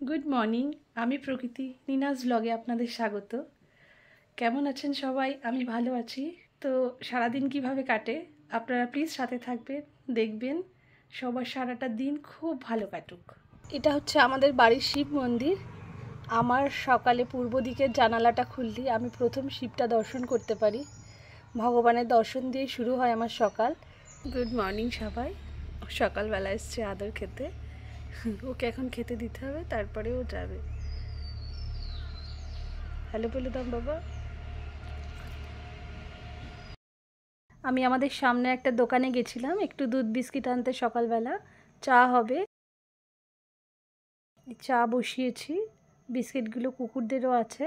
Good morning, আমি প্রকৃতি নিনাজ ব্লগে আপনাদের স্বাগত। কেমন আছেন সবাই? আমি ভালো আছি। তো সারাদিন কিভাবে কাটে আপনারা প্লিজ সাথে থাকবেন, দেখবেন সবার সারাটা দিন খুব ভালো কাটুক। এটা হচ্ছে আমাদের বাড়ির শিব মন্দির। আমার সকালে পূর্ব দিকের জানালাটা খুললেই আমি প্রথম শিবটা দর্শন করতে পারি। ভগবানের দর্শন দিয়ে শুরু হয় আমার সকাল। গুড মর্নিং সবাই। সকালবেলা এসছে আদর খেতে, ওকে এখন খেতে দিতে হবে, তারপরে ও যাবে। হ্যালো বলে দাম বাবা। আমি আমাদের সামনে একটা দোকানে গেছিলাম একটু দুধ বিস্কিট আনতে। সকালবেলা চা হবে, চা বসিয়েছি। বিস্কিটগুলো কুকুরদেরও আছে।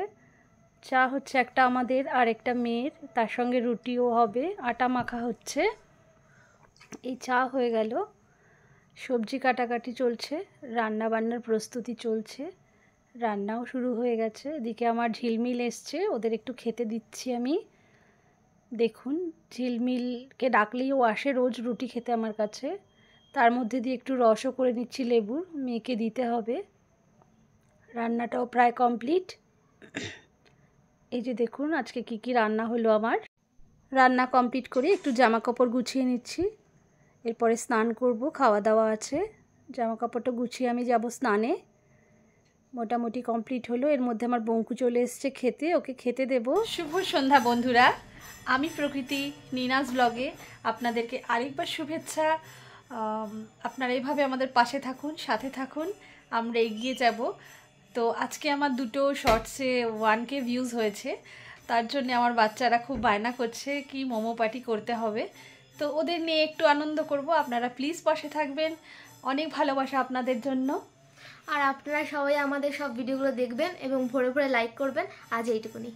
চা হচ্ছে একটা আমাদের আর একটা মেয়ের, তার সঙ্গে রুটিও হবে, আটা মাখা হচ্ছে। এই চা হয়ে গেল, সবজি কাটাকাটি চলছে, রান্না বান্নার প্রস্তুতি চলছে, রান্নাও শুরু হয়ে গেছে। এদিকে আমার ঝিলমিল এসছে, ওদের একটু খেতে দিচ্ছি আমি। দেখুন, ঝিলমিলকে ডাকলেই ও আসে রোজ রুটি খেতে আমার কাছে। তার মধ্যে দিয়ে একটু রসও করে নিচ্ছি লেবুর, মেয়েকে দিতে হবে। রান্নাটাও প্রায় কমপ্লিট। এই যে দেখুন আজকে কি কি রান্না হলো আমার। রান্না কমপ্লিট করে একটু জামা কাপড় গুছিয়ে নিচ্ছি, এরপরে স্নান করব, খাওয়া দাওয়া আছে। জামা কাপড়টা গুছিয়ে আমি যাব স্নানে। মোটামুটি কমপ্লিট হলো। এর মধ্যে আমার বঙ্কু চলে এসছে খেতে, ওকে খেতে দেব। শুভ সন্ধ্যা বন্ধুরা, আমি প্রকৃতি নিনাজ ব্লগে আপনাদেরকে আরেকবার শুভেচ্ছা। আপনারা এইভাবে আমাদের পাশে থাকুন, সাথে থাকুন, আমরা এগিয়ে যাব। তো আজকে আমার দুটো শর্টসে 1K ভিউজ হয়েছে, তার জন্য আমার বাচ্চারা খুব বায়না করছে কি মোমো পার্টি করতে হবে। তো ওদের নিয়ে একটু আনন্দ করব, আপনারা প্লিজ পাশে থাকবেন। অনেক ভালোবাসা আপনাদের জন্য। আর আপনারা সবাই আমাদের সব ভিডিওগুলো দেখবেন এবং ভরে ভরে লাইক করবেন। আজ এইটুকুনি।